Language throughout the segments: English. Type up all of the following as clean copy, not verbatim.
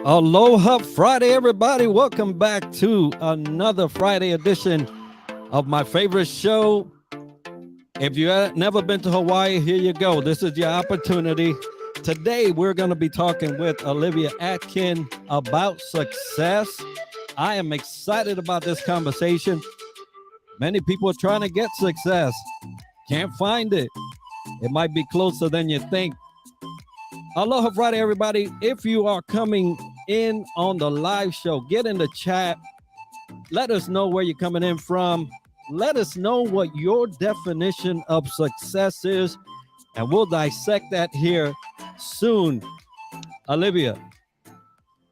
Aloha Friday, everybody. Welcome back to another Friday edition of my favorite show. If you have never been to Hawaii, here you go. This is your opportunity. Today, we're going to be talking with Olivia Atkin about success. I am excited about this conversation. Many people are trying to get success, can't find it. It might be closer than you think. Aloha Friday, everybody. If you are coming in on the live show, get in the chat. Let us know where you're coming in from. Let us know what your definition of success is, and we'll dissect that here soon. Olivia,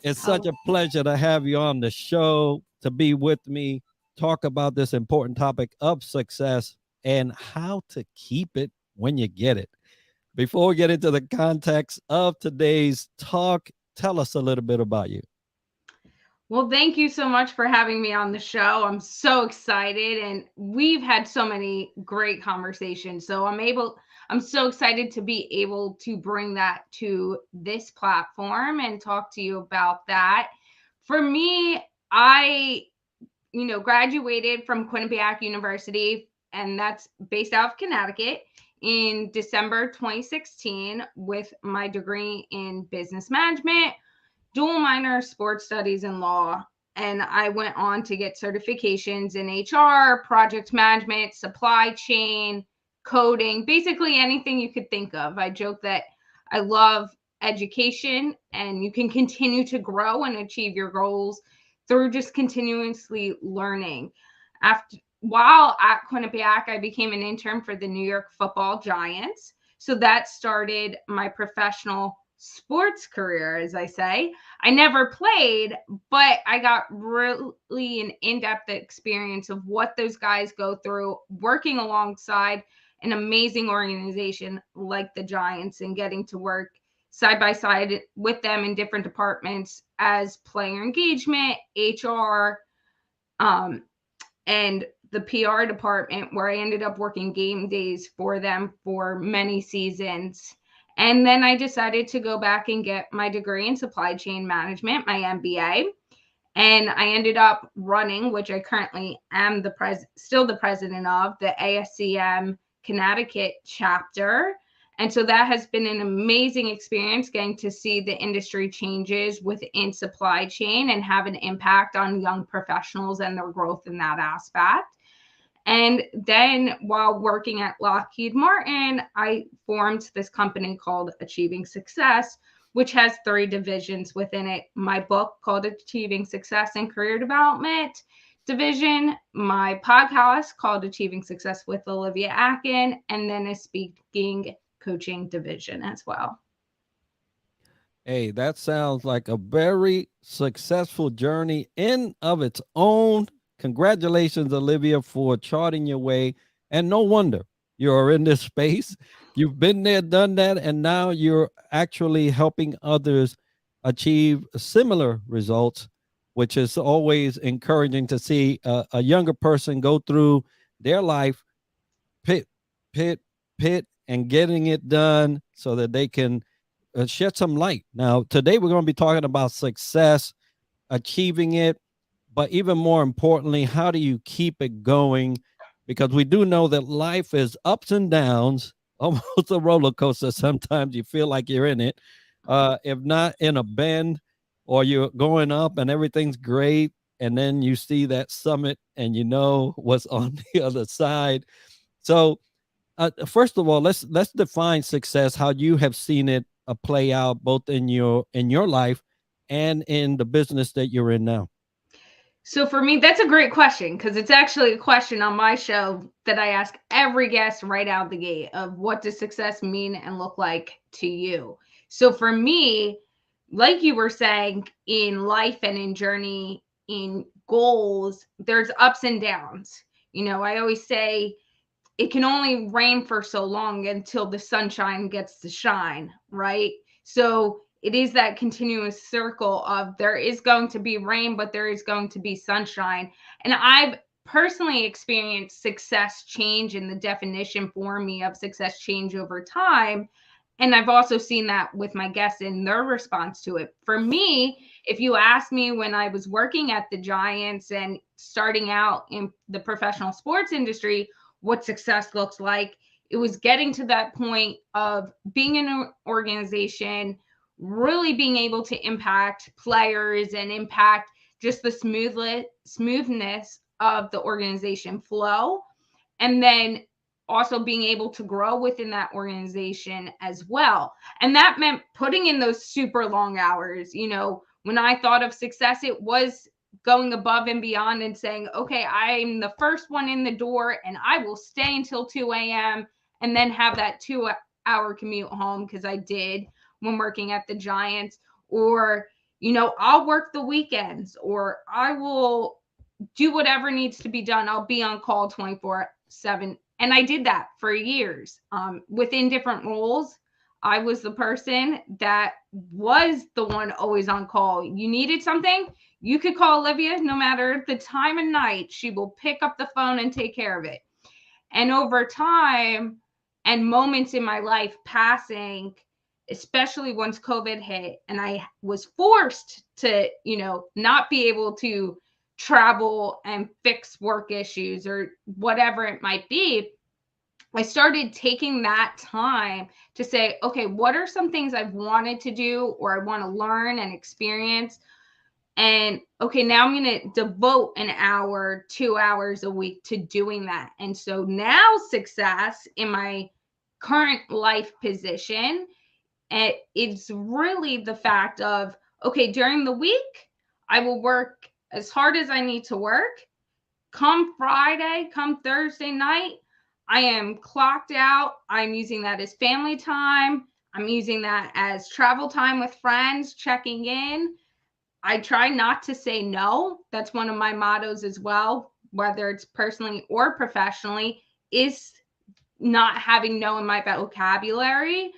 it's such a pleasure to have you on the show, to be with me, talk about this important topic of success and how to keep it when you get it. Before we get into the context of today's talk, tell us a little bit about you. Well, thank you so much for having me on the show. I'm so excited, and we've had so many great conversations. So I'm so excited to be able to bring that to this platform and talk to you about that. For me, I graduated from Quinnipiac University, and that's based out of Connecticut, in December 2016 with my degree in business management, dual minor sports studies and law. And I went on to get certifications in HR, project management, supply chain, coding, basically anything you could think of. I joke that I love education, and you can continue to grow and achieve your goals through just continuously learning. While at Quinnipiac, I became an intern for the New York Football Giants. So that started my professional sports career, as I say. I never played, but I got really an in-depth experience of what those guys go through working alongside an amazing organization like the Giants, and getting to work side by side with them in different departments as player engagement, HR, and the PR department, where I ended up working game days for them for many seasons. And then I decided to go back and get my degree in supply chain management, my MBA. And I ended up running, which I currently am still the president of, the ASCM Connecticut chapter. And so that has been an amazing experience, getting to see the industry changes within supply chain and have an impact on young professionals and their growth in that aspect. And then while working at Lockheed Martin, I formed this company called Achieving Success, which has 3 divisions within it. My book called Achieving Success and Career Development division, my podcast called Achieving Success with Olivia Atkin, and then a speaking coaching division as well. Hey, that sounds like a very successful journey in of its own. Congratulations, Olivia, for charting your way. And no wonder you're in this space. You've been there, done that, and now you're actually helping others achieve similar results, which is always encouraging to see a younger person go through their life, pit, pit, pit, and getting it done so that they can shed some light. Now, today we're going to be talking about success, achieving it, but even more importantly, how do you keep it going? Because we do know that life is ups and downs, almost a roller coaster. Sometimes you feel like you're in it, if not in a bend, or you're going up and everything's great, and then you see that summit and you know what's on the other side. So, first of all, let's define success, how you have seen it play out both in your life and in the business that you're in now. So for me, that's a great question, because it's actually a question on my show that I ask every guest right out the gate of, what does success mean and look like to you? So for me, like you were saying, in life and in journey, in goals, there's ups and downs. I always say it can only rain for so long until the sunshine gets to shine, right? So it is that continuous circle of, there is going to be rain, but there is going to be sunshine. And I've personally experienced success change, in the definition for me of success change over time. And I've also seen that with my guests in their response to it. For me, If you ask me when I was working at the Giants and starting out in the professional sports industry, what success looks like, it was getting to that point of being in an organization, really being able to impact players and impact just the smoothness of the organization flow, and then also being able to grow within that organization as well. And that meant putting in those super long hours. When I thought of success, it was going above and beyond and saying, okay, I'm the first one in the door and I will stay until 2 a.m. and then have that 2 hour commute home, because I did when working at the Giants. Or, I'll work the weekends, or I will do whatever needs to be done. I'll be on call 24/7. And I did that for years, within different roles. I was the person that was the one always on call. You needed something, you could call Olivia, no matter the time of night. She will pick up the phone and take care of it. And over time and moments in my life passing, especially once COVID hit and I was forced to, not be able to travel and fix work issues or whatever it might be, I started taking that time to say, okay, what are some things I've wanted to do or I want to learn and experience? And okay, now I'm going to devote an hour, 2 hours a week to doing that. And so now success in my current life position, it's really the fact of, okay, during the week, I will work as hard as I need to work. Come Friday, come Thursday night, I am clocked out. I'm using that as family time. I'm using that as travel time with friends, checking in. I try not to say no. That's one of my mottos as well, whether it's personally or professionally, is not having no in my vocabulary.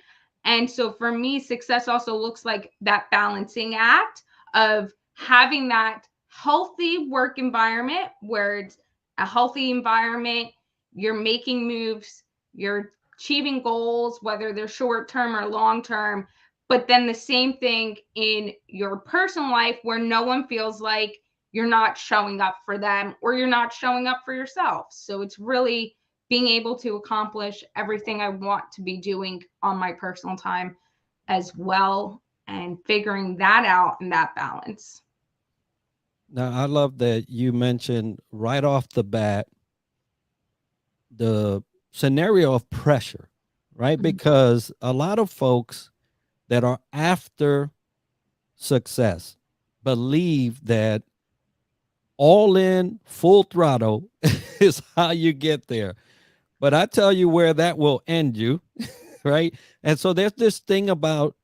And so for me, success also looks like that balancing act of having that healthy work environment where it's a healthy environment, you're making moves, you're achieving goals, whether they're short term or long term. But then the same thing in your personal life where no one feels like you're not showing up for them or you're not showing up for yourself. So it's really being able to accomplish everything I want to be doing on my personal time as well, and figuring that out and that balance. Now, I love that you mentioned right off the bat the scenario of pressure, right? Mhm. Because a lot of folks that are after success believe that all in, full throttle is how you get there. But I tell you where that will end you, right? And so there's this thing about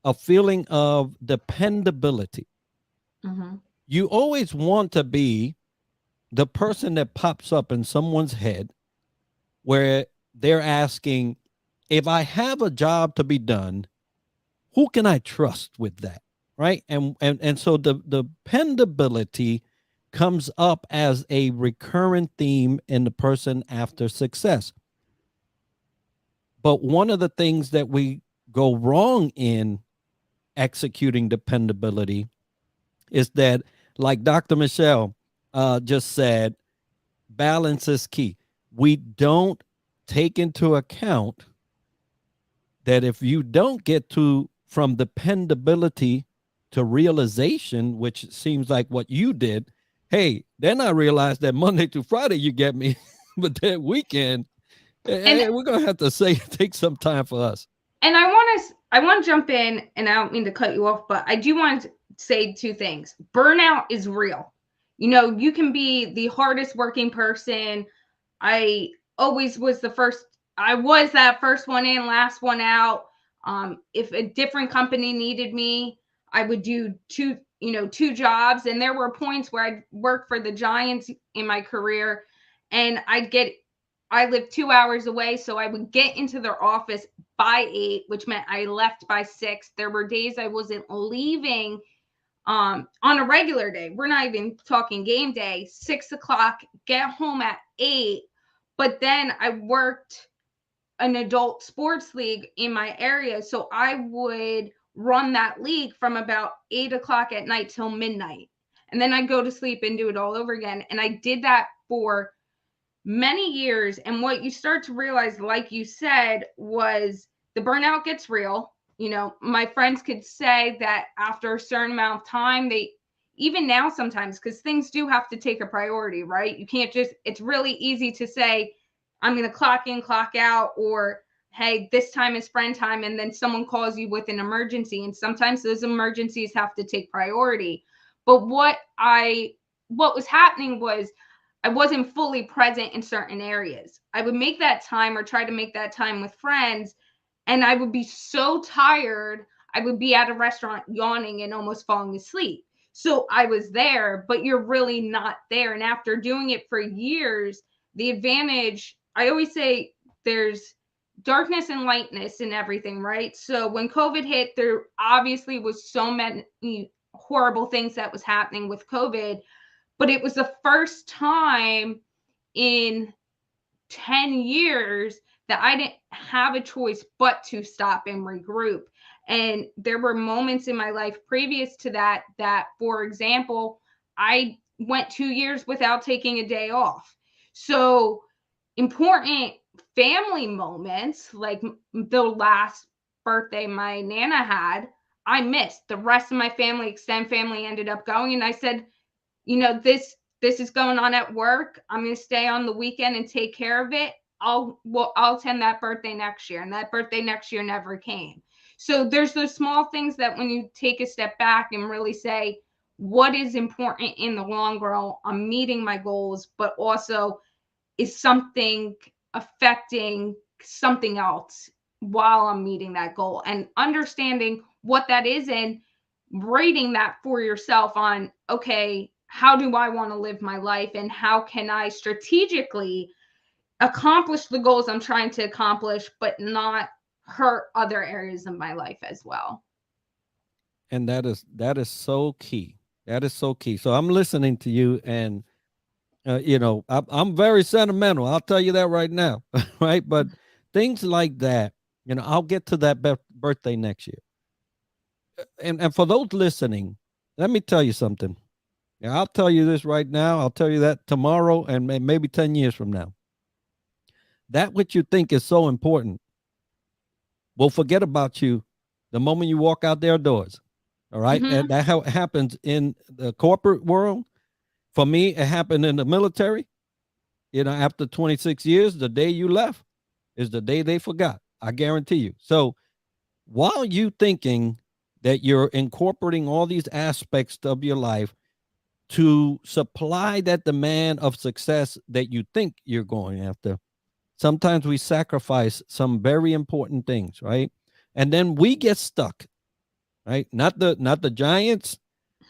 a feeling of dependability. Mm-hmm. You always want to be the person that pops up in someone's head where they're asking, if I have a job to be done, who can I trust with that? Right. And so the dependability comes up as a recurrent theme in the person after success. But one of the things that we go wrong in executing dependability is that, like Dr. Michelle just said, balance is key. We don't take into account that if you don't get to from dependability to realization, which seems like what you did, hey, then I realized that Monday to Friday you get me, but that weekend, And hey, we're gonna have to say take some time for us. I want to jump in, and I don't mean to cut you off, but I do want to say two things. Burnout is real. You can be the hardest working person. I always was the first. I was that first one in, last one out. If a different company needed me, I would do two jobs. And there were points where I'd work for the Giants in my career, and I lived 2 hours away, so I would get into their office by 8, which meant I left by 6. There were days I wasn't leaving on a regular day. We're not even talking game day. 6 o'clock, get home at 8. But then I worked an adult sports league in my area, so I would run that league from about 8 o'clock at night till midnight. And then I go to sleep and do it all over again. And I did that for many years. And what you start to realize, like you said, was the burnout gets real. You know, my friends could say that after a certain amount of time, they, even now sometimes, because things do have to take a priority, right? You can't just, it's really easy to say, I'm going to clock in, clock out, or hey, this time is friend time. And then someone calls you with an emergency. And sometimes those emergencies have to take priority. But what was happening was I wasn't fully present in certain areas. I would make that time or try to make that time with friends, and I would be so tired. I would be at a restaurant yawning and almost falling asleep. So I was there, but you're really not there. And after doing it for years, the advantage, I always say there's darkness and lightness in everything, right? So when COVID hit, there obviously was so many horrible things that was happening with COVID, but it was the first time in 10 years that I didn't have a choice but to stop and regroup. And there were moments in my life previous to that, that, for example, I went 2 years without taking a day off. So, important family moments, like the last birthday my Nana had, I missed. The rest of my family, extended family, ended up going. And I said, this is going on at work. I'm going to stay on the weekend and take care of it. I'll attend that birthday next year. And that birthday next year never came. So there's those small things that when you take a step back and really say, what is important in the long run? I'm meeting my goals, but also is something affecting something else while I'm meeting that goal, and understanding what that is and rating that for yourself on, okay, how do I want to live my life and how can I strategically accomplish the goals I'm trying to accomplish, but not hurt other areas of my life as well. And that is so key. That is so key. So I'm listening to you, and I'm very sentimental. I'll tell you that right now, right? But things like that, I'll get to that birthday next year. And for those listening, let me tell you something. Yeah, I'll tell you this right now. I'll tell you that tomorrow and maybe 10 years from now. That what you think is so important will forget about you the moment you walk out their doors. All right. Mm-hmm. And that how it happens in the corporate world. For me, it happened in the military. After 26 years, the day you left is the day they forgot. I guarantee you. So while you thinking that you're incorporating all these aspects of your life to supply that demand of success that you think you're going after, sometimes we sacrifice some very important things, right? And then we get stuck, right? Not the Giants,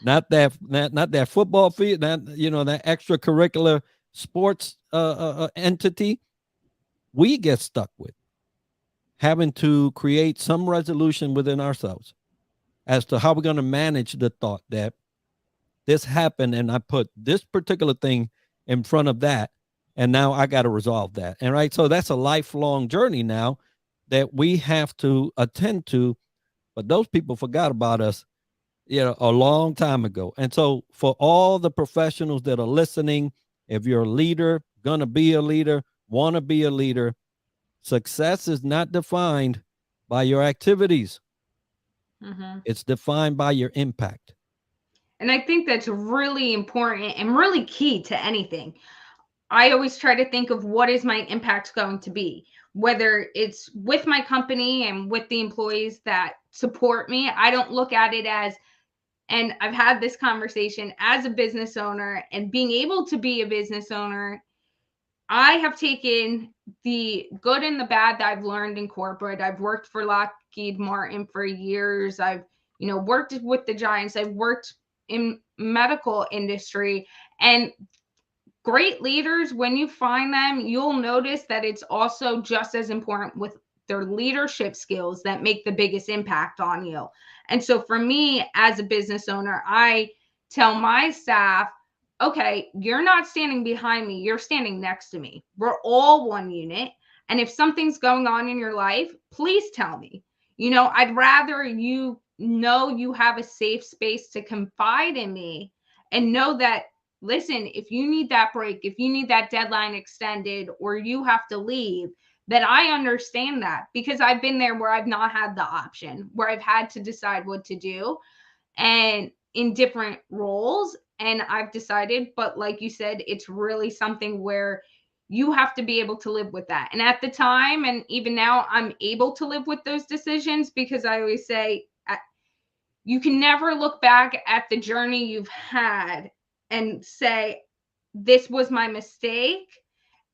not that football field, not that extracurricular sports entity. We get stuck with having to create some resolution within ourselves as to how we're going to manage the thought that this happened and I put this particular thing in front of that, and now I got to resolve that. And right, so that's a lifelong journey now that we have to attend to. But those people forgot about us, a long time ago. And so for all the professionals that are listening, if you're a leader, gonna be a leader, want to be a leader, success is not defined by your activities. Mm-hmm. It's defined by your impact. And I think that's really important and really key to anything. I always try to think of what is my impact going to be, whether it's with my company and with the employees that support me. I don't look at it as, and I've had this conversation as a business owner and being able to be a business owner, I have taken the good and the bad that I've learned in corporate. I've worked for Lockheed Martin for years. I've, worked with the Giants. I've worked in medical industry, and great leaders, when you find them, you'll notice that it's also just as important with their leadership skills that make the biggest impact on you. And so for me as a business owner, I tell my staff, okay, you're not standing behind me, you're standing next to me. We're all one unit. And if something's going on in your life, please tell me. I'd rather you know you have a safe space to confide in me and know that, listen, if you need that break, if you need that deadline extended, or you have to leave, that I understand that, because I've been there where I've not had the option, where I've had to decide what to do and in different roles. And I've decided, but like you said, it's really something where you have to be able to live with that. And at the time, and even now, I'm able to live with those decisions, because I always say, you can never look back at the journey you've had and say, this was my mistake,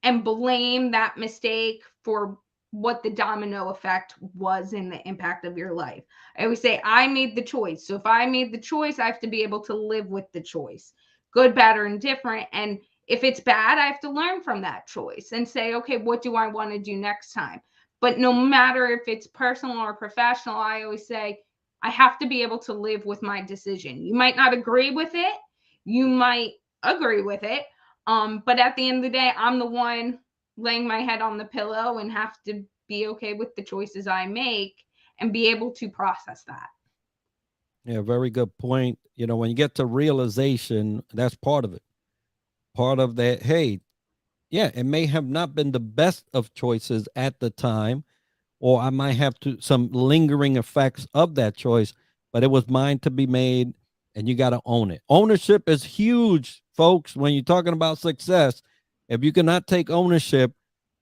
and blame that mistake for what the domino effect was in the impact of your life. I always say, I made the choice. So if I made the choice, I have to be able to live with the choice, good, bad, or indifferent. And if it's bad, I have to learn from that choice and say, okay, what do I want to do next time? But no matter if it's personal or professional, I always say, I have to be able to live with my decision. You might not agree with it, you might agree with it, but at the end of the day, I'm the one laying my head on the pillow and have to be okay with the choices I make and be able to process that. Yeah, very good point. When you get to realization, that's part of it. Part of that, hey, yeah, it may have not been the best of choices at the time, or I might have to some lingering effects of that choice, but it was mine to be made, and you got to own it. Ownership is huge, folks. When you're talking about success, if you cannot take ownership,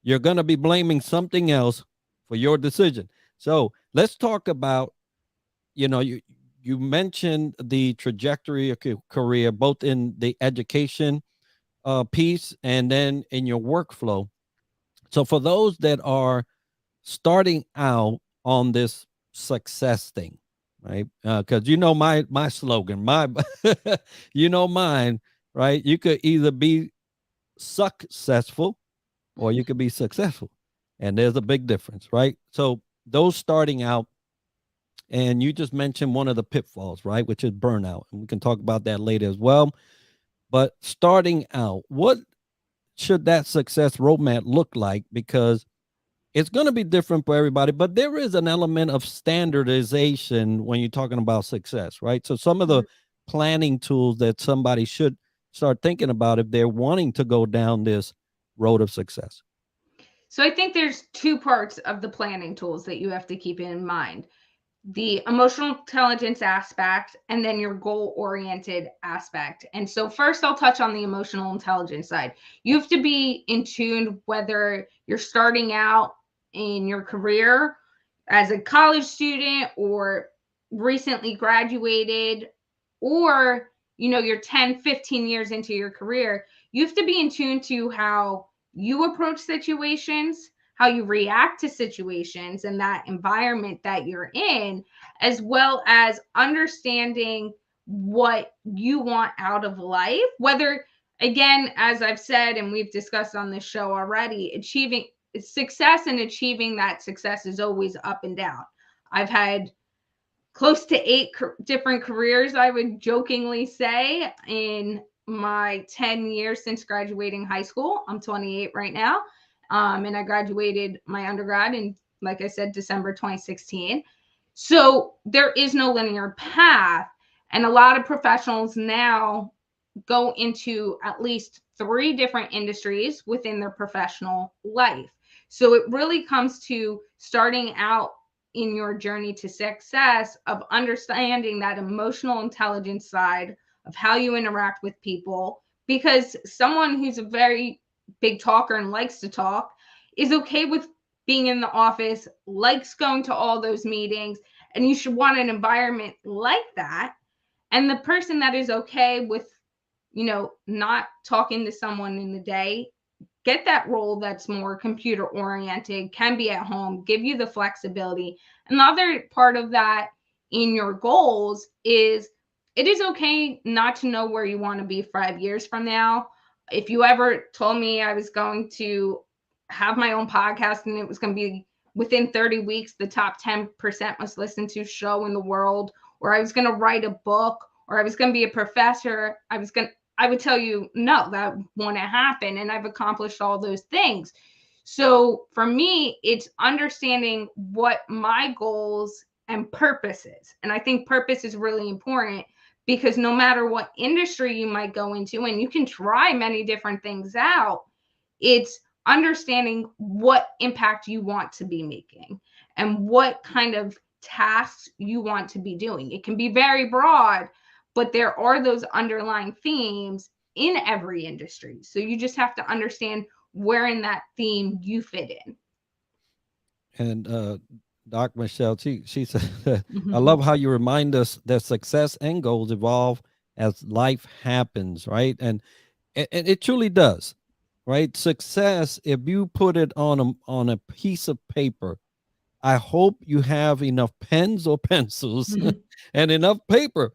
you're going to be blaming something else for your decision. So let's talk about, you mentioned the trajectory of your career, both in the education piece and then in your workflow. So for those that are starting out on this success thing, right? Because my slogan, my mine, right? You could either be successful or you could be successful, and there's a big difference, right? So those starting out, and you just mentioned one of the pitfalls, right, which is burnout, and we can talk about that later as well. But starting out, what should that success roadmap look like? Because it's going to be different for everybody, but there is an element of standardization when you're talking about success, right? So some of the planning tools that somebody should start thinking about if they're wanting to go down this road of success. So I think there's two parts of the planning tools that you have to keep in mind: the emotional intelligence aspect and then your goal oriented aspect. And so first I'll touch on the emotional intelligence side. You have to be in tune, whether you're starting out in your career as a college student or recently graduated, or you're 10-15 years into your career. You have to be in tune to how you approach situations, how you react to situations and that environment that you're in, as well as understanding what you want out of life. Whether, again, as I've said and we've discussed on this show already, achieving success and achieving that success is always up and down. I've had close to 8 different careers, I would jokingly say, in my 10 years since graduating high school. I'm 28 right now. And I graduated my undergrad in, like I said, December 2016. So there is no linear path. And a lot of professionals now go into at least 3 different industries within their professional life. So it really comes to starting out in your journey to success of understanding that emotional intelligence side of how you interact with people, because someone who's a very big talker and likes to talk is okay with being in the office, likes going to all those meetings, and you should want an environment like that. And the person that is okay with not talking to someone in the day, get that role that's more computer oriented, can be at home, give you the flexibility. Another part of that in your goals is, it is okay not to know where you want to be 5 years from now. If you ever told me I was going to have my own podcast and it was going to be within 30 weeks, the top 10% most listened to show in the world, or I was going to write a book, or I was going to be a professor, I would tell you, no, that won't happen. And I've accomplished all those things. So for me, it's understanding what my goals and purposes. And I think purpose is really important because no matter what industry you might go into, and you can try many different things out, it's understanding what impact you want to be making and what kind of tasks you want to be doing. It can be very broad, but there are those underlying themes in every industry. So you just have to understand where in that theme you fit in. And Doc Michelle, she said, I Mhm. love how you remind us that success and goals evolve as life happens, right? And it truly does, right? Success, if you put it on a piece of paper, I hope you have enough pens or pencils Mhm. and enough paper,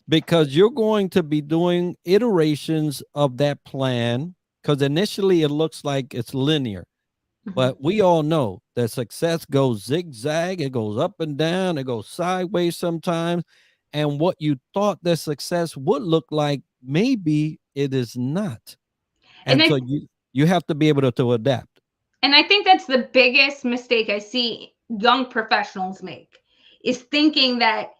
because you're going to be doing iterations of that plan. Because initially it looks like it's linear, Mhm. but we all know that success goes zigzag, it goes up and down, it goes sideways sometimes. And what you thought that success would look like, maybe it is not. And And so you have to be able to adapt. I think that's the biggest mistake I see young professionals make is thinking that,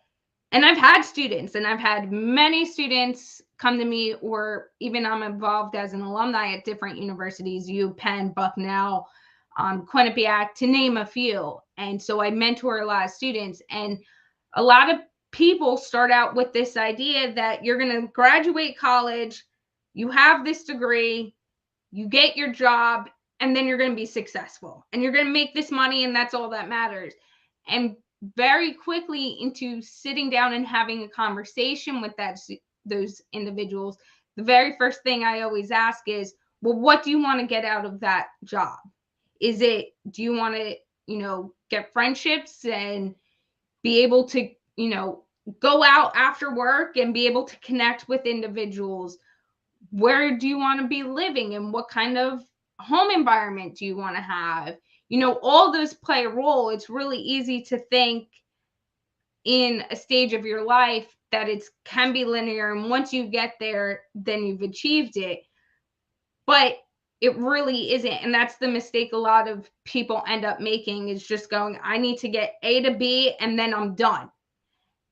and I've had students and I've had many students come to me, or even I'm involved as an alumni at different universities, U Penn, Bucknell, Quinnipiac, to name a few. And so I mentor a lot of students, and a lot of people start out with this idea that you're going to graduate college, you have this degree, you get your job, and then you're going to be successful and you're going to make this money, and that's all that matters. And very quickly into sitting down and having a conversation with those individuals, the very first thing I always ask is, well, what do you want to get out of that job? Is it, do you want to, get friendships and be able to, go out after work and be able to connect with individuals? Where do you want to be living and what kind of home environment do you want to have? All those play a role. It's really easy to think in a stage of your life that it can be linear, and once you get there, then you've achieved it. But it really isn't. And that's the mistake a lot of people end up making, is just going, I need to get A to B and then I'm done.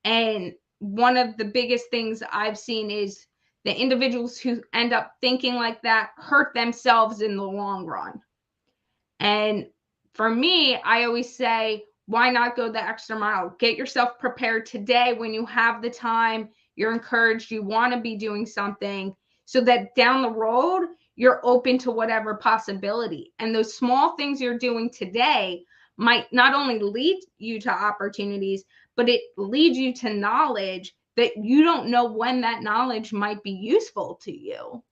And one of the biggest things I've seen is the individuals who end up thinking like that hurt themselves in the long run. And for me, I always say, why not go the extra mile? Get yourself prepared today when you have the time, you're encouraged, you want to be doing something, so that down the road, you're open to whatever possibility. And those small things you're doing today might not only lead you to opportunities, but it leads you to knowledge that you don't know when that knowledge might be useful to you.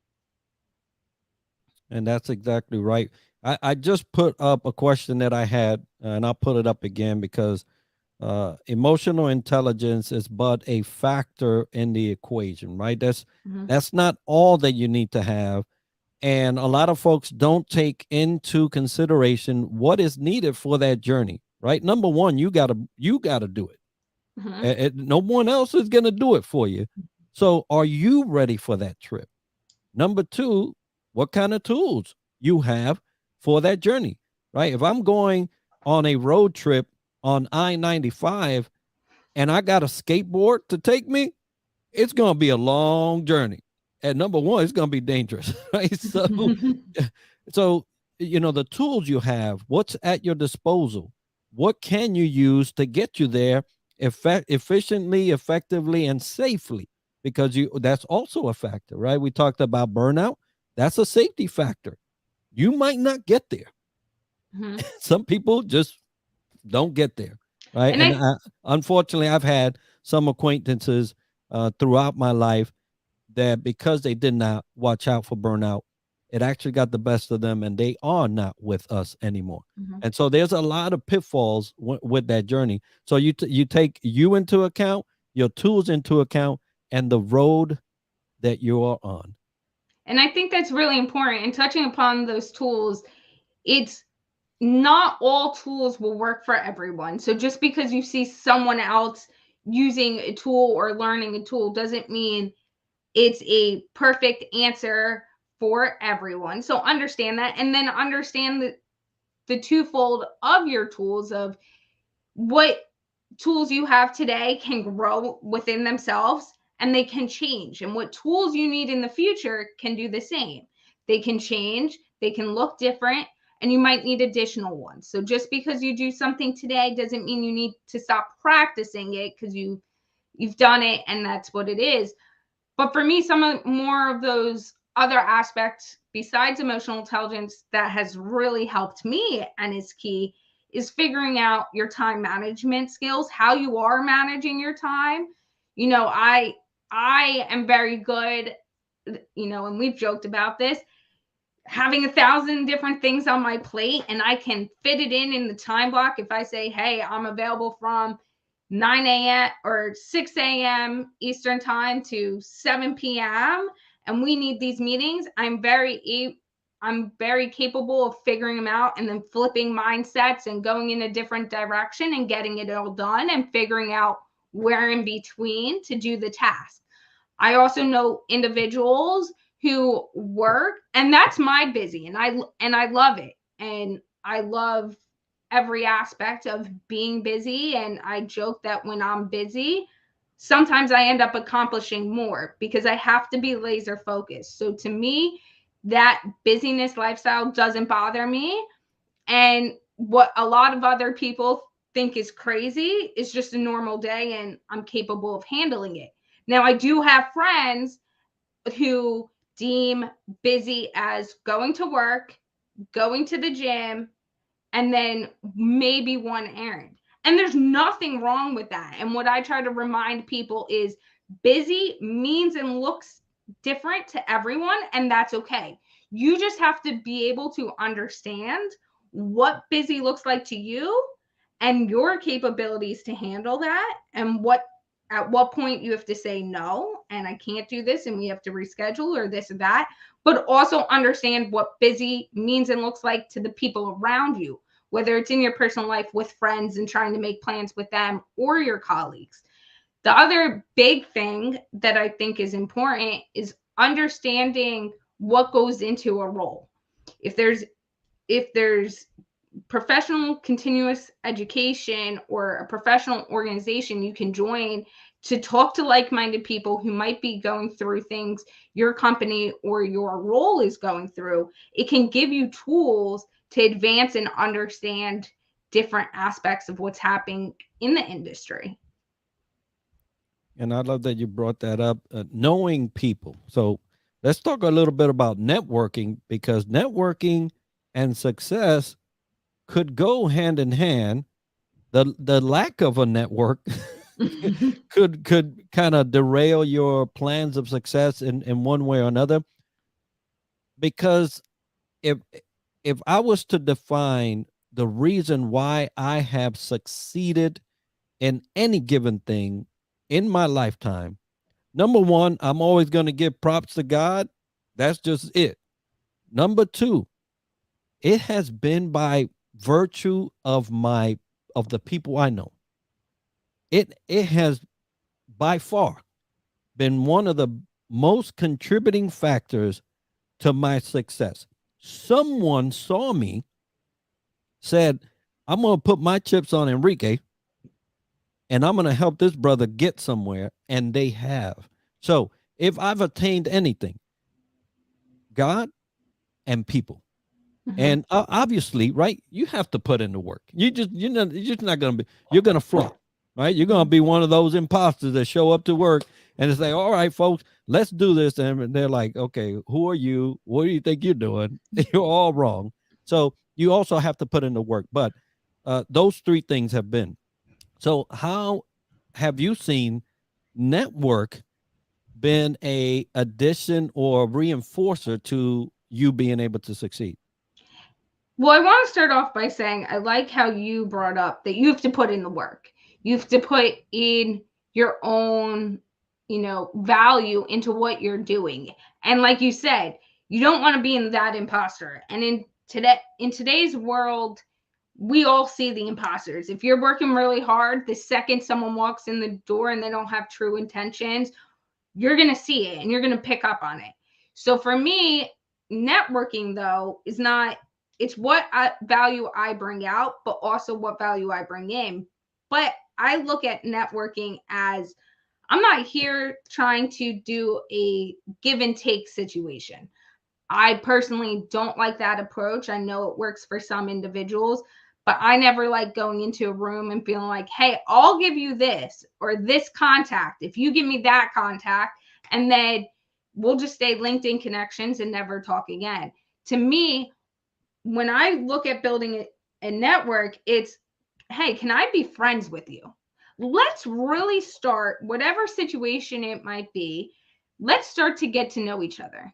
And that's exactly right. I just put up a question that I had, and I'll put it up again because emotional intelligence is but a factor in the equation, right? Mhm. That's not all that you need to have. And a lot of folks don't take into consideration what is needed for that journey, right? Number one, you gotta do it. Mhm. No one else is gonna do it for you. So are you ready for that trip? Number two, what kind of tools you have for that journey, right? If I'm going on a road trip on I-95 and I got a skateboard to take me, it's going to be a long journey. And number one, it's going to be dangerous, right? So, the tools you have, what's at your disposal, what can you use to get you there efficiently, effectively, and safely? Because that's also a factor, right? We talked about burnout. That's a safety factor. You might not get there. Mhm. Some people just don't get there, right? And And I unfortunately, I've had some acquaintances throughout my life that, because they did not watch out for burnout, it actually got the best of them, and they are not with us anymore. Mhm. And so there's a lot of pitfalls with that journey. So you take you into account, your tools into account, and the road that you are on. And I think that's really important. And touching upon those tools, it's not all tools will work for everyone. So just because you see someone else using a tool or learning a tool doesn't mean it's a perfect answer for everyone. So understand that, and then understand the twofold of your tools, of what tools you have today can grow within themselves and they can change. And what tools you need in the future can do the same. They can change, they can look different, and you might need additional ones. So just because you do something today doesn't mean you need to stop practicing it because you've done it and that's what it is. But for me, some of more of those other aspects besides emotional intelligence that has really helped me and is key is figuring out your time management skills, how you are managing your time. You know, I am very good, and we've joked about this, having 1,000 different things on my plate, and I can fit it in the time block. If I say, hey, I'm available from 9 a.m. or 6 a.m. Eastern time to 7 p.m. and we need these meetings, I'm very capable of figuring them out and then flipping mindsets and going in a different direction and getting it all done and figuring out where in between to do the task. I also know individuals who work, and that's my busy, and I love it, and I love every aspect of being busy. And I joke that when I'm busy, sometimes I end up accomplishing more because I have to be laser focused. So to me, that busyness lifestyle doesn't bother me. And what a lot of other people think is crazy is just a normal day, and I'm capable of handling it. Now, I do have friends who deem busy as going to work, going to the gym, and then maybe one errand. And there's nothing wrong with that. And what I try to remind people is busy means and looks different to everyone, and that's okay. You just have to be able to understand what busy looks like to you and your capabilities to handle that, and what at what point you have to say no and I can't do this and we have to reschedule or this or that, but also understand what busy means and looks like to the people around you, whether it's in your personal life with friends and trying to make plans with them or your colleagues. The other big thing that I think is important is understanding what goes into a role. If there's professional continuous education or a professional organization you can join to talk to like-minded people who might be going through things your company or your role is going through, it can give you tools to advance and understand different aspects of what's happening in the industry. And I love that you brought that up, knowing people. So let's talk a little bit about networking, because networking and success could go hand in hand. The lack of a network could kind of derail your plans of success in one way or another. Because if if I was to define the reason why I have succeeded in any given thing in my lifetime, number one, I'm always going to give props to God. That's just it. Number two, it has been by virtue of the people I know. It has by far been one of the most contributing factors to my success. Someone saw me, said, I'm going to put my chips on Enrique and I'm going to help this brother get somewhere. And they have. So if I've attained anything, God and people. Mhm. And obviously, right, you have to put in the work. You're just not going to be, you're going to flop, right? You're going to Mhm. be one of those imposters that show up to work and say, all right, folks, let's do this. And they're like, okay, who are you? What do you think you're doing? You're all wrong. So you also have to put in the work. But those three things have been. So how have you seen network been a addition or reinforcer to you being able to succeed? Well, I want to start off by saying I like how you brought up that you have to put in the work. You have to put in your own, value into what you're doing. And like you said, you don't want to be in that imposter. And in today's world, we all see the imposters. If you're working really hard, the second someone walks in the door and they don't have true intentions, you're going to see it and you're going to pick up on it. So for me, networking though is not, it's what value I bring out, but also what value I bring in. But I look at networking as I'm not here trying to do a give and take situation. I personally don't like that approach. I know it works for some individuals, but I never like going into a room and feeling like, hey, I'll give you this or this contact if you give me that contact, and then we'll just stay LinkedIn connections and never talk again. To me, when I look at building a network, it's, hey, can I be friends with you? Let's really start, whatever situation it might be, let's start to get to know each other.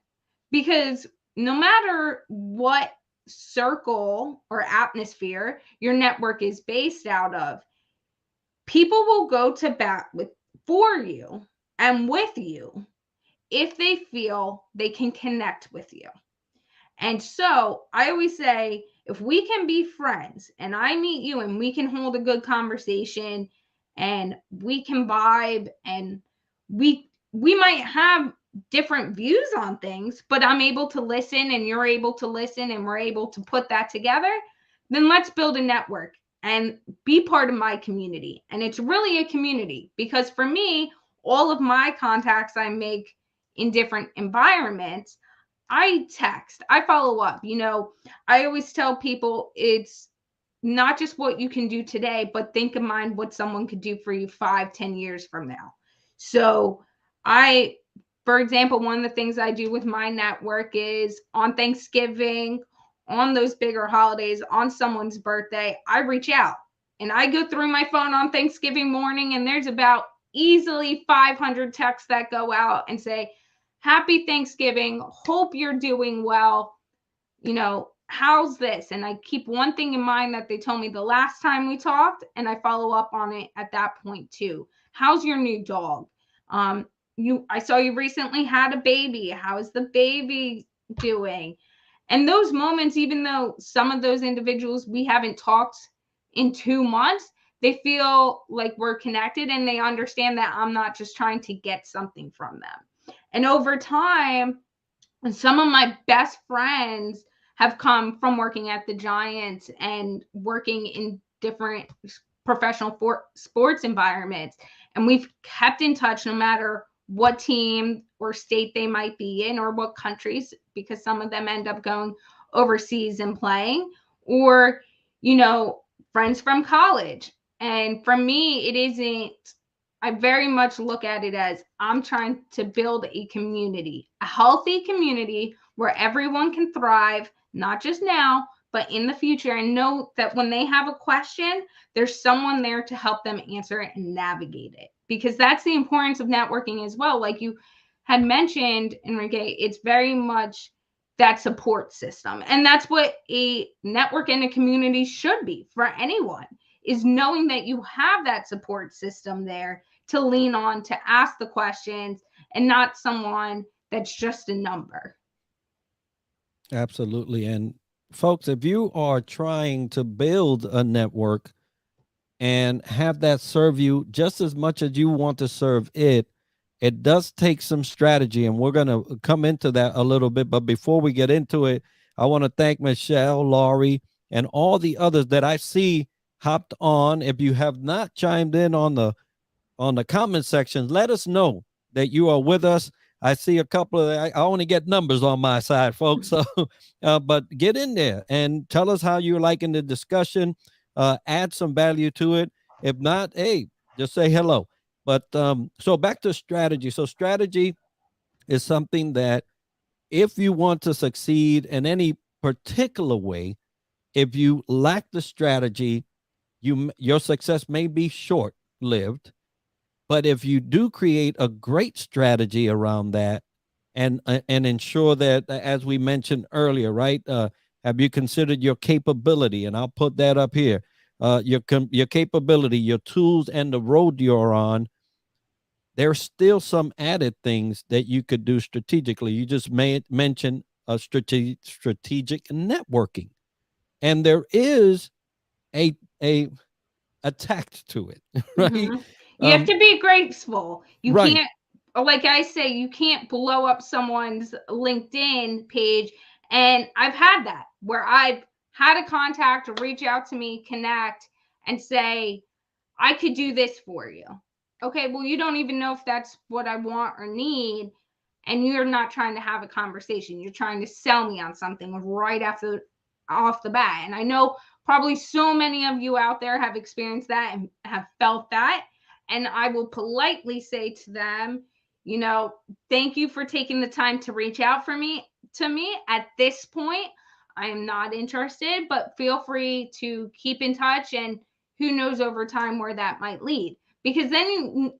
Because no matter what circle or atmosphere your network is based out of, people will go to bat with for you and with you if they feel they can connect with you. And so I always say, if we can be friends and I meet you and we can hold a good conversation and we can vibe and we might have different views on things, but I'm able to listen and you're able to listen and we're able to put that together, then let's build a network and be part of my community. And it's really a community because for me, all of my contacts I make in different environments, I text, I follow up. I always tell people it's not just what you can do today, but think of mind what someone could do for you 5, 10 years from now. So I, for example, one of the things I do with my network is on Thanksgiving, on those bigger holidays, on someone's birthday, I reach out and I go through my phone on Thanksgiving morning and there's about easily 500 texts that go out and say, Happy Thanksgiving. Hope you're doing well. How's this? And I keep one thing in mind that they told me the last time we talked, and I follow up on it at that point too. How's your new dog? I saw you recently had a baby. How's the baby doing? And those moments, even though some of those individuals we haven't talked in 2 months, they feel like we're connected and they understand that I'm not just trying to get something from them. And over time, some of my best friends have come from working at the Giants and working in different professional sports environments. And we've kept in touch no matter what team or state they might be in or what countries, because some of them end up going overseas and playing, or, you know, friends from college. And for me, it isn't, I very much look at it as I'm trying to build a community, a healthy community where everyone can thrive, not just now, but in the future, and know that when they have a question, there's someone there to help them answer it and navigate it. Because that's the importance of networking as well. Like you had mentioned, Enrique, it's very much that support system. And that's what a network and a community should be for anyone, is knowing that you have that support system there to lean on, to ask the questions, and not someone that's just a number. Absolutely. And folks, if you are trying to build a network and have that serve you just as much as you want to serve it, it does take some strategy. And we're going to come into that a little bit. But before we get into it, I want to thank Michelle, Laurie, and all the others that I see hopped on. If you have not chimed in on the comment section, let us know that you are with us. I see a couple of, I only get numbers on my side, folks. So, but get in there and tell us how you're liking the discussion. Add some value to it. If not, hey, just say hello. But so back to strategy. So strategy is something that if you want to succeed in any particular way, if you lack the strategy, your success may be short lived. But if you do create a great strategy around that, and ensure that, as we mentioned earlier, right? Have you considered your capability? And I'll put that up here. Your capability, your tools, and the road you're on. There's still some added things that you could do strategically. You just mention a strategic networking, and there is a a tact to it, right? Mm-hmm. You have Um, to be graceful. You right. can't, like I say, you can't blow up someone's LinkedIn page. And I've had that where I've had a contact reach out to me, connect, and say, I could do this for you. Okay, well, you don't even know if that's what I want or need. And you're not trying to have a conversation. You're trying to sell me on something right after off the bat. And I know probably so many of you out there have experienced that and have felt that. And I will politely say to them, you know, thank you for taking the time to reach out for me to me. At this point, I am not interested, but feel free to keep in touch, and who knows over time where that might lead. Because then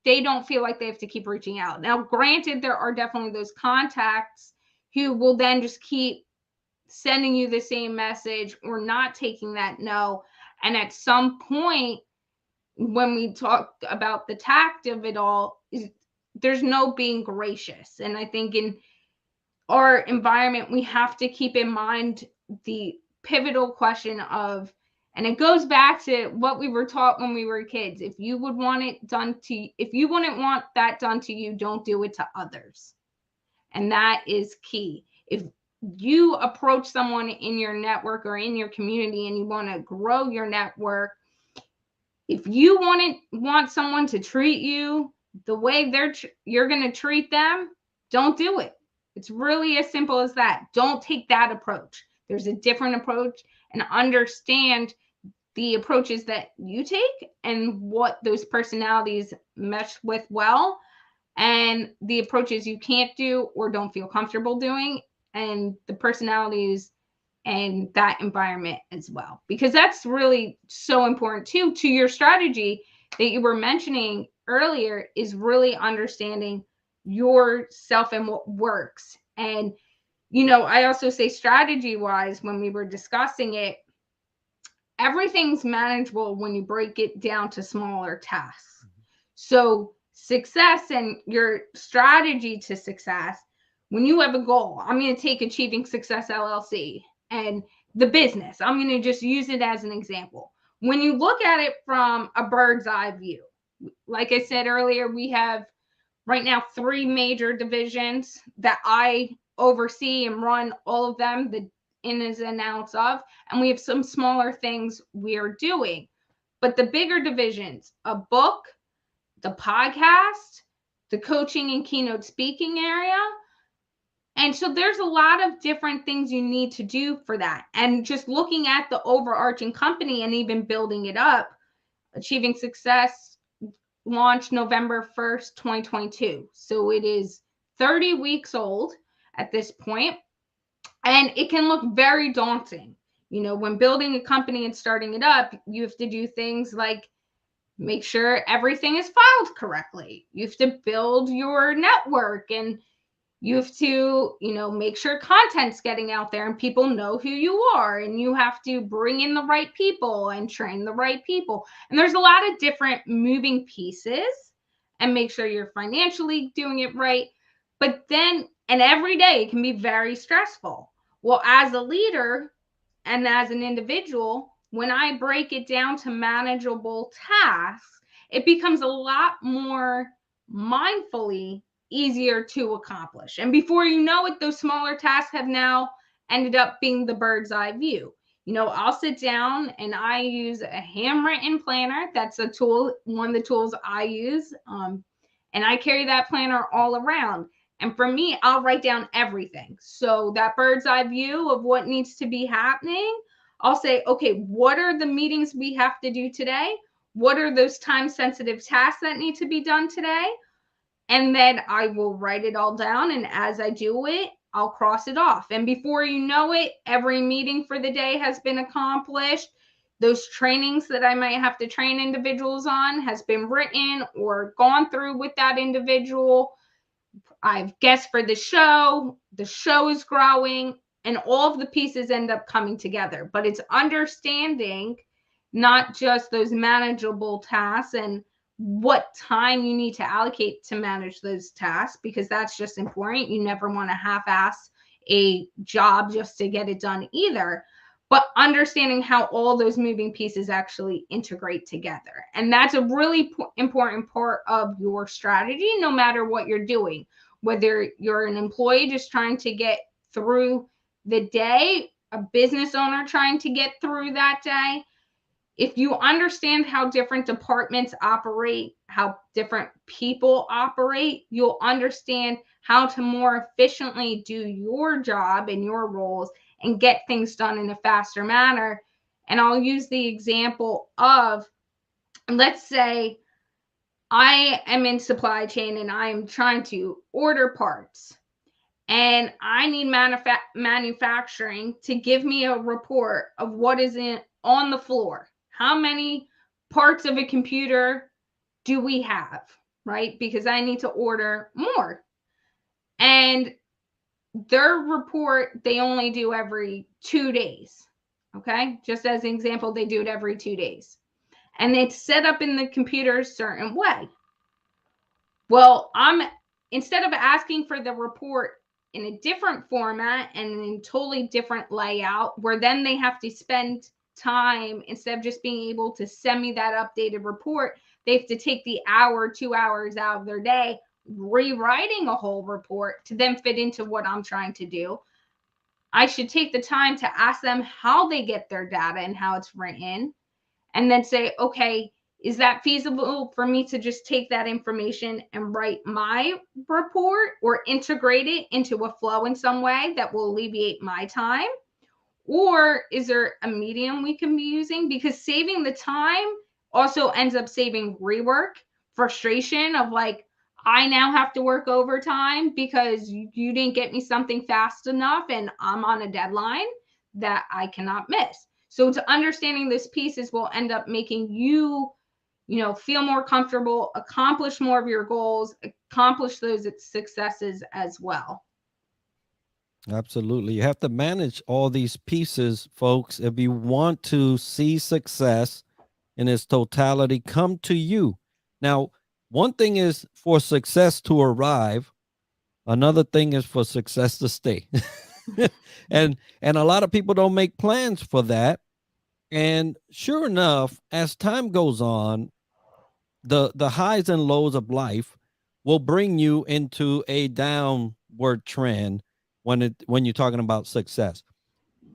they don't feel like they have to keep reaching out. Now, granted, there are definitely those contacts who will then just keep sending you the same message or not taking that no. And at some point, when we talk about the tact of it all, there's no being gracious. And I think in our environment, we have to keep in mind the pivotal question of, and it goes back to what we were taught when we were kids. If you would want it done to, if you wouldn't want that done to you, don't do it to others. And that is key. If you approach someone in your network or in your community and you want to grow your network, if you want someone to treat you the way you're going to treat them, don't do it. It's really as simple as that. Don't take that approach. There's a different approach, and understand the approaches that you take and what those personalities mesh with well, and the approaches you can't do or don't feel comfortable doing, and the personalities and that environment as well, because that's really so important too to your strategy that you were mentioning earlier, is really understanding yourself and what works. And I also say, strategy wise, when we were discussing it, everything's manageable when you break it down to smaller tasks. So success and your strategy to success, when you have a goal, I'm going to take Achieving Success LLC and the business, I'm going to just use it as an example. When you look at it from a bird's eye view, like I said earlier, we have right now 3 major divisions that I oversee and run all of them, the ins and outs of, and we have some smaller things we are doing. But the bigger divisions, a book, the podcast, the coaching and keynote speaking area. And so there's a lot of different things you need to do for that. And just looking at the overarching company and even building it up, Achieving Success launched November 1st, 2022. So it is 30 weeks old at this point, and it can look very daunting. When building a company and starting it up, you have to do things like make sure everything is filed correctly. You have to build your network, and you have to, make sure content's getting out there and people know who you are, and you have to bring in the right people and train the right people. And there's a lot of different moving pieces, and make sure you're financially doing it right. But then, and every day it can be very stressful. Well, as a leader and as an individual, when I break it down to manageable tasks, it becomes a lot more mindfully easier to accomplish. And before you know it, those smaller tasks have now ended up being the bird's eye view. I'll sit down and I use a handwritten planner. That's a tool, one of the tools I use. And I carry that planner all around. And for me, I'll write down everything. So that bird's eye view of what needs to be happening, I'll say, okay, what are the meetings we have to do today? What are those time sensitive tasks that need to be done today? And then I will write it all down. And as I do it, I'll cross it off. And before you know it, every meeting for the day has been accomplished. Those trainings that I might have to train individuals on has been written or gone through with that individual. I've guessed for the show is growing, and all of the pieces end up coming together. But it's understanding not just those manageable tasks and what time you need to allocate to manage those tasks, because that's just important. You never want to half-ass a job just to get it done either, but understanding how all those moving pieces actually integrate together. And that's a really important part of your strategy, no matter what you're doing, whether you're an employee just trying to get through the day, a business owner trying to get through that day. If you understand how different departments operate, how different people operate, you'll understand how to more efficiently do your job and your roles and get things done in a faster manner. And I'll use the example of, let's say I am in supply chain and I'm trying to order parts, and I need manufacturing to give me a report of what is on the floor. How many parts of a computer do we have, right? Because I need to order more. And their report, they only do every 2 days. Okay. Just as an example, they do it every 2 days. And it's set up in the computer a certain way. Well, instead of asking for the report in a different format and in totally different layout, where then they have to spend time, instead of just being able to send me that updated report, they have to take the hour, 2 hours out of their day rewriting a whole report to then fit into what I'm trying to do. I should take the time to ask them how they get their data and how it's written, and then say, okay, is that feasible for me to just take that information and write my report, or integrate it into a flow in some way that will alleviate my time? Or is there a medium we can be using? Because saving the time also ends up saving rework, frustration of like, I now have to work overtime because you didn't get me something fast enough and I'm on a deadline that I cannot miss. So to understanding this pieces will end up making you, feel more comfortable, accomplish more of your goals, accomplish those successes as well. Absolutely. You have to manage all these pieces, folks, if you want to see success in its totality come to you. Now, one thing is for success to arrive, another thing is for success to stay. and a lot of people don't make plans for that. And sure enough, as time goes on, the highs and lows of life will bring you into a downward trend when you're talking about success.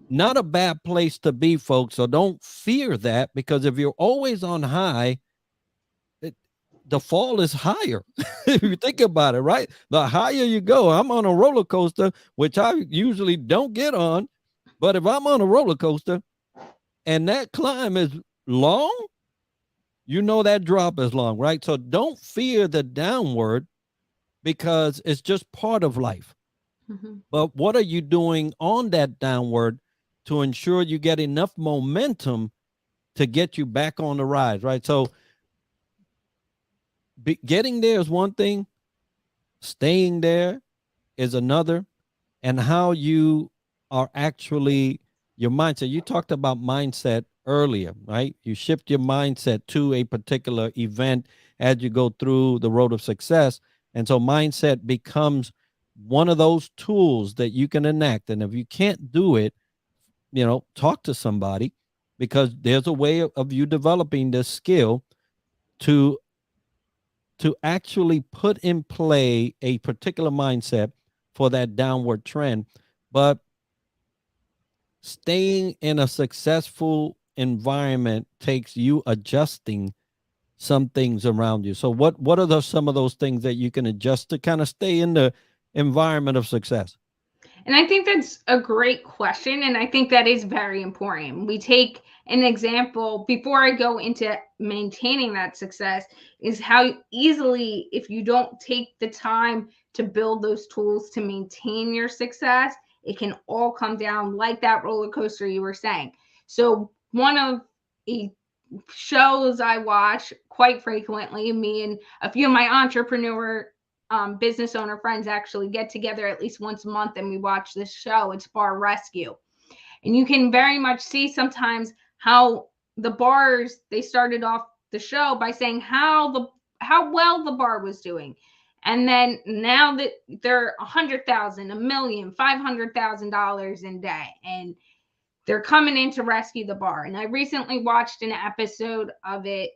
Not a bad place to be, folks. So don't fear that, because if you're always on high, the fall is higher. If you think about it, right? The higher you go, I'm on a roller coaster, which I usually don't get on. But if I'm on a roller coaster and that climb is long, that drop is long, right? So don't fear the downward, because it's just part of life. Mm-hmm. But what are you doing on that downward to ensure you get enough momentum to get you back on the rise, right? So getting there is one thing, staying there is another, and how you are actually your mindset. You talked about mindset earlier, right? You shift your mindset to a particular event as you go through the road of success. And so mindset becomes one of those tools that you can enact. And if you can't do it, talk to somebody, because there's a way of you developing this skill to actually put in play a particular mindset for that downward trend. But staying in a successful environment takes you adjusting some things around you. So what are some of those things that you can adjust to kind of stay in the environment of success? And I think that's a great question. And I think that is very important. We take an example before I go into maintaining that success, is how easily, if you don't take the time to build those tools to maintain your success, it can all come down like that roller coaster you were saying. So, one of the shows I watch quite frequently, me and a few of my entrepreneur business owner friends actually get together at least once a month and we watch this show. It's Bar Rescue. And you can very much see sometimes how the bars, they started off the show by saying how well the bar was doing. And then now that they're 100,000, a million, $500,000 in debt, and they're coming in to rescue the bar. And I recently watched an episode of it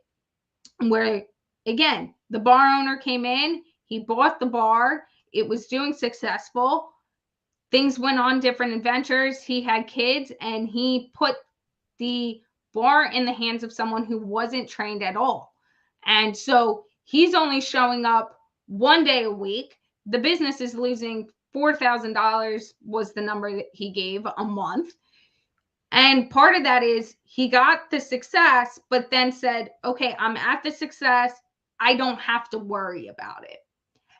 where, again, the bar owner came in, he bought the bar, it was doing successful, things went on different adventures, he had kids, and he put the far in the hands of someone who wasn't trained at all. And so he's only showing up 1 day a week. The business is losing $4,000 was the number that he gave a month. And part of that is he got the success, but then said, okay, I'm at the success. I don't have to worry about it.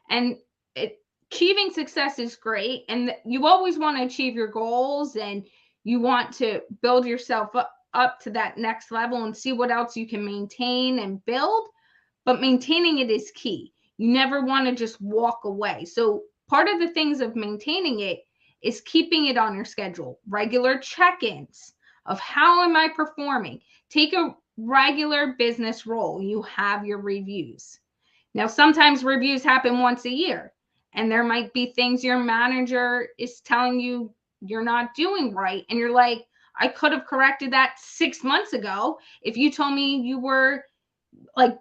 And it, achieving success is great. And you always want to achieve your goals and you want to build yourself up to that next level and see what else you can maintain and build. But maintaining it is key. You never want to just walk away. So part of the things of maintaining it is keeping it on your schedule, regular check-ins of how am I performing. Take a regular business role. You have your reviews. Now, sometimes reviews happen once a year, and there might be things your manager is telling you you're not doing right. And you're like, I could have corrected that 6 months ago if you told me you were like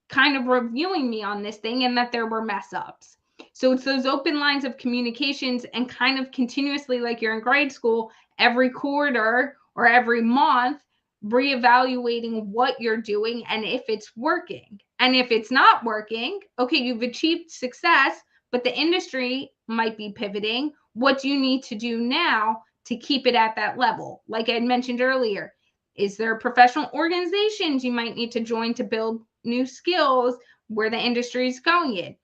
kind of reviewing me on this thing and that there were mess ups. So it's those open lines of communications and kind of continuously, like you're in grade school, every quarter or every month, reevaluating what you're doing and if it's working. And if it's not working, okay, you've achieved success, but the industry might be pivoting. What do you need to do now to keep it at that level? Like I mentioned earlier, is there professional organizations you might need to join to build new skills where the industry is going in?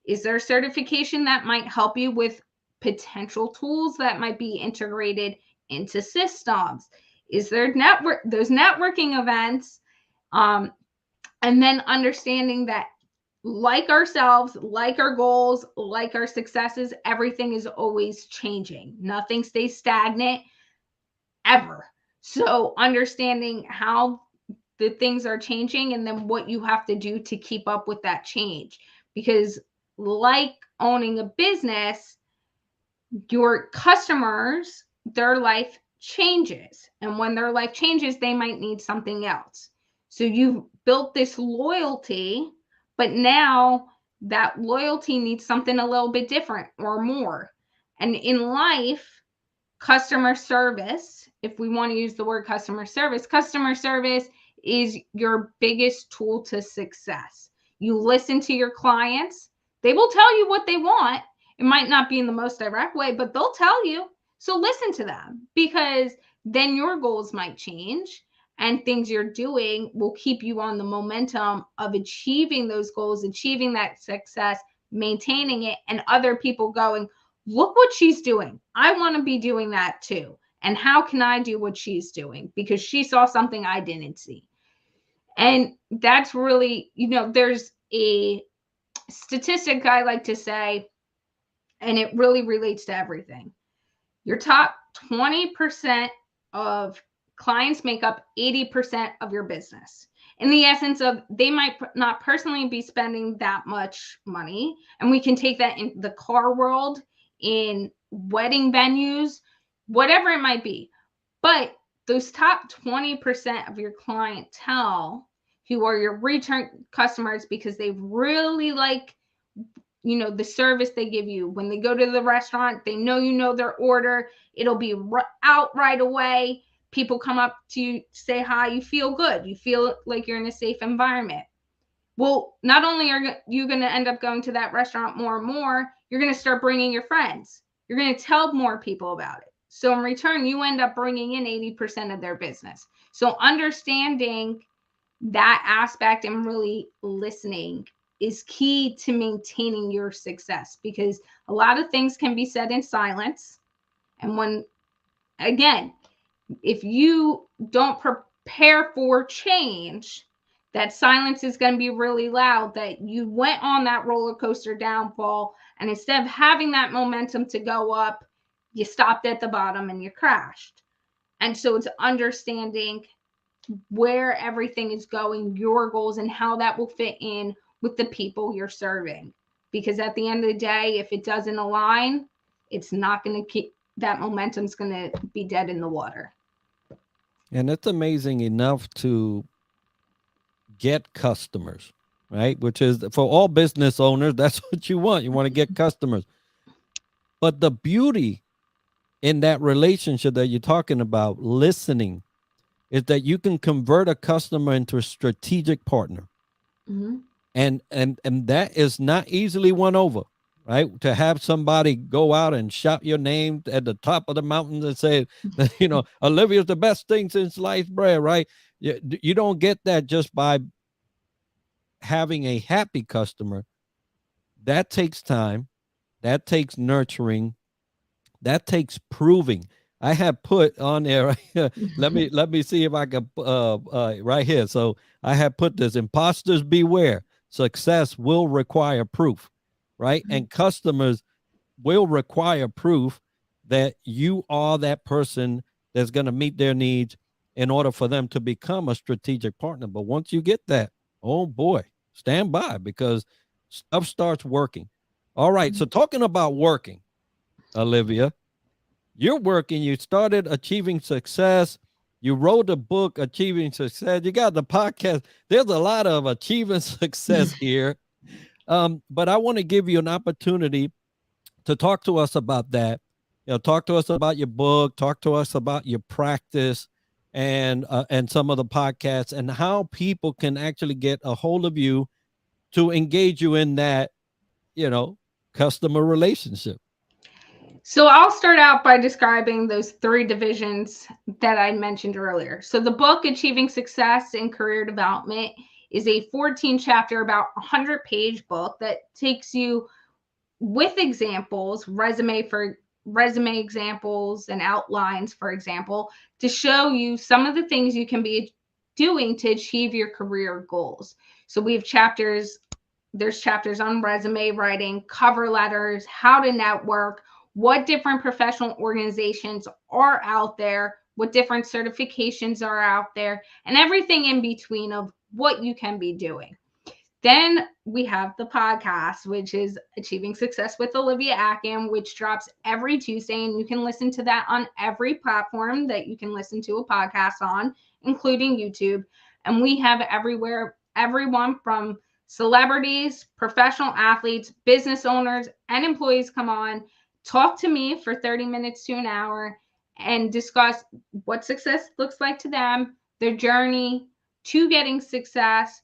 Is there certification that might help you with potential tools that might be integrated into systems? Is there those networking events? And then understanding that, like ourselves, like our goals, like our successes, everything is always changing. Nothing stays stagnant ever. So understanding how the things are changing and then what you have to do to keep up with that change. Because like owning a business, your customers, their life changes. And when their life changes, they might need something else. So you've built this loyalty, but now that loyalty needs something a little bit different or more. And in life, customer service, if we want to use the word customer service is your biggest tool to success. You listen to your clients, they will tell you what they want. It might not be in the most direct way, but they'll tell you. So listen to them, because then your goals might change and things you're doing will keep you on the momentum of achieving those goals, achieving that success, maintaining it, and other people going, look what she's doing. I want to be doing that too. And how can I do what she's doing? Because she saw something I didn't see. And that's really, there's a statistic I like to say, and it really relates to everything. Your top 20% of clients make up 80% of your business. In the essence of, they might not personally be spending that much money. And we can take that in the car world, in wedding venues, whatever it might be. But those top 20% of your clientele, who are your return customers because they really like, the service they give you. When they go to the restaurant, they know their order. It'll be out right away. People come up to you, say hi, you feel good. You feel like you're in a safe environment. Well, not only are you going to end up going to that restaurant more and more, you're going to start bringing your friends. You're going to tell more people about it. So in return, you end up bringing in 80% of their business. So understanding that aspect and really listening is key to maintaining your success, because a lot of things can be said in silence. And when, again, if you don't prepare for change, that silence is going to be really loud, that you went on that roller coaster downfall, and instead of having that momentum to go up, you stopped at the bottom and you crashed. And so it's understanding where everything is going, your goals, and how that will fit in with the people you're serving. Because at the end of the day, if it doesn't align, it's not going to keep, that momentum's going to be dead in the water. And it's amazing enough to get customers, right? Which is, for all business owners, that's what you want. You want to get customers. But the beauty in that relationship that you're talking about, listening, is that you can convert a customer into a strategic partner. Mhm. And that is not easily won over, right? To have somebody go out and shout your name at the top of the mountains and say, Olivia's the best thing since sliced bread, right? You don't get that just by having a happy customer. That takes time, that takes nurturing, that takes proving. I have put on there right here, let me see if I can right here. So I have put this: imposters beware. Success will require proof, right? And customers will require proof that you are that person that's going to meet their needs in order for them to become a strategic partner. But once you get that, oh boy, stand by, because stuff starts working. All right. So talking about working, Olivia, you're working, you started Achieving Success, you wrote a book, Achieving Success, you got the podcast. There's a lot of achieving success here. But I want to give you an opportunity to talk to us about that. Talk to us about your book, talk to us about your practice, and some of the podcasts, and how people can actually get a hold of you to engage you in that, you know, customer relationship. So I'll start out by describing those three divisions that I mentioned earlier. So the book Achieving Success in Career Development is a 14 chapter, about 100-page book that takes you with examples, resume examples and outlines, for example, to show you some of the things you can be doing to achieve your career goals. So we have chapters, there's chapters on resume writing, cover letters, how to network, what different professional organizations are out there, what different certifications are out there, and everything in between of what you can be doing. Then we have the podcast, which is Achieving Success with Olivia Atkin, which drops every Tuesday. And you can listen to that on every platform that you can listen to a podcast on, including YouTube. And we have everyone from celebrities, professional athletes, business owners, and employees come on, talk to me for 30 minutes to an hour, and discuss what success looks like to them, their journey to getting success,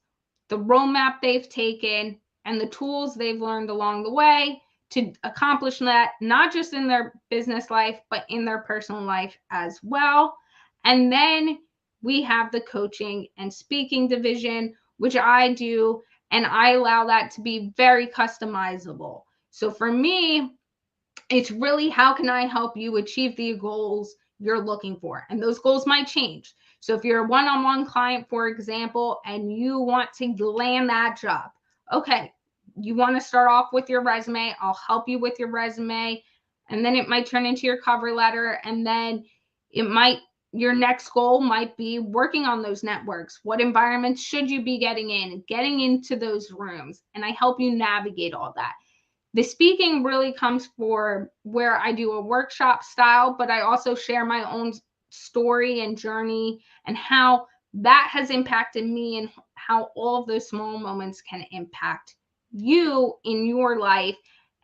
the roadmap they've taken, and the tools they've learned along the way to accomplish that, not just in their business life, but in their personal life as well. And then we have the coaching and speaking division, which I do, and I allow that to be very customizable. So for me, it's really how can I help you achieve the goals you're looking for? And those goals might change. So if you're a one-on-one client, for example, and you want to land that job, okay, you want to start off with your resume, I'll help you with your resume. And then it might turn into your cover letter. And then it might, your next goal might be working on those networks. What environments should you be getting into those rooms? And I help you navigate all that. The speaking really comes for where I do a workshop style, but I also share my own story and journey and how that has impacted me and how all of those small moments can impact you in your life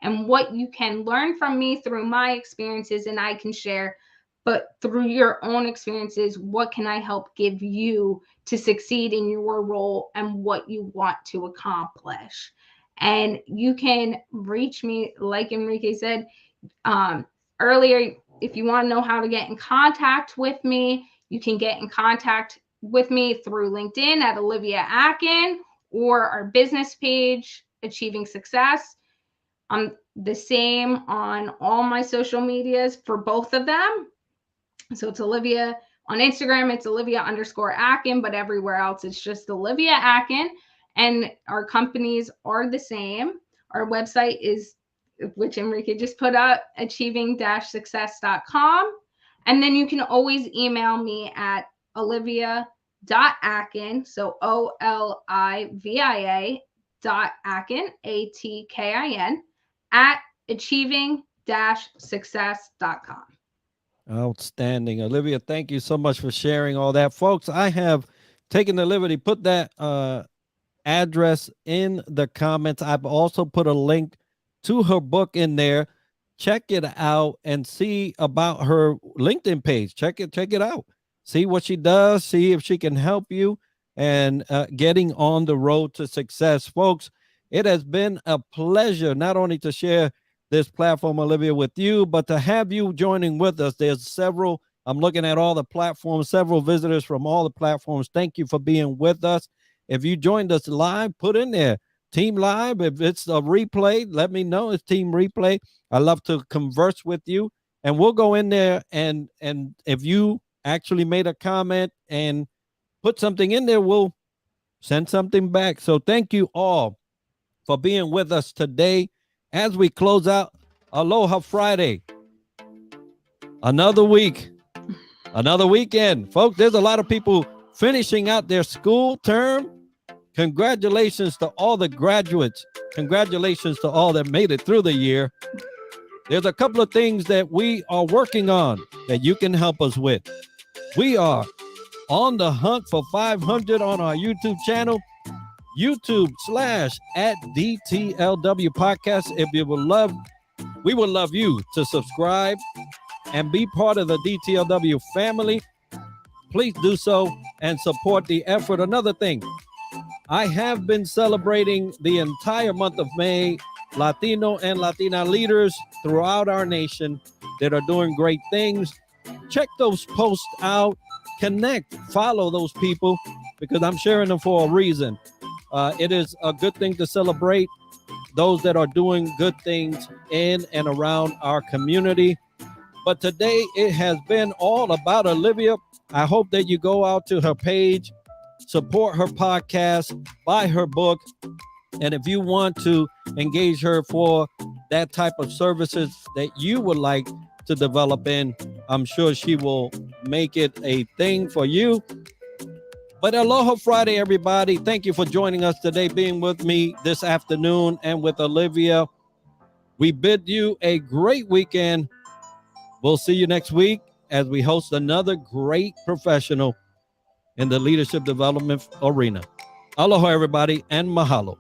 and what you can learn from me through my experiences and I can share. But through your own experiences, what can I help give you to succeed in your role and what you want to accomplish? And you can reach me, like Enrique said earlier, if you want to know how to get in contact with me, you can get in contact with me through LinkedIn at Olivia Atkin or our business page, Achieving Success. I'm the same on all my social medias for both of them. So it's Olivia on Instagram, it's Olivia_Atkin, but everywhere else it's just Olivia Atkin. And our companies are the same. Our website is, which Enrique just put up, achieving-success.com. And then you can always email me at olivia.atkin, so OLIVIA .atkin, at achieving-success.com. Outstanding. Olivia, thank you so much for sharing all that. Folks, I have taken the liberty, put that address in the comments. I've also put a link to her book in there. Check it out and see about her LinkedIn page. Check it out. see what she does, see if she can help you and getting on the road to success. Folks, it has been a pleasure not only to share this platform, Olivia, with you, but to have you joining with us. There's several, I'm looking at all the platforms, several visitors from all the platforms. Thank you for being with us. If you joined us live, put in there Team Live. If it's a replay, let me know. It's Team Replay. I love to converse with you, and we'll go in there and if you actually made a comment and put something in there, we'll send something back. So thank you all for being with us today as we close out Aloha Friday. Another week, another weekend. Folks, there's a lot of people finishing out their school term. Congratulations to all the graduates. Congratulations to all that made it through the year. There's a couple of things that we are working on that you can help us with. We are on the hunt for 500 on our YouTube channel, YouTube/@DTLW Podcast. If you would love, we would love you to subscribe and be part of the DTLW family. Please do so and support the effort. Another thing, I have been celebrating the entire month of May Latino and Latina leaders throughout our nation that are doing great things. Check those posts out, connect, follow those people because I'm sharing them for a reason. It is a good thing to celebrate those that are doing good things in and around our community. But today it has been all about Olivia. I hope that you go out to her page, support her podcast, buy her book. And if you want to engage her for that type of services that you would like to develop in, I'm sure she will make it a thing for you. But Aloha Friday, everybody. Thank you for joining us today, being with me this afternoon and with Olivia. We bid you a great weekend. We'll see you next week as we host another great professional in the leadership development arena. Aloha, everybody, and mahalo.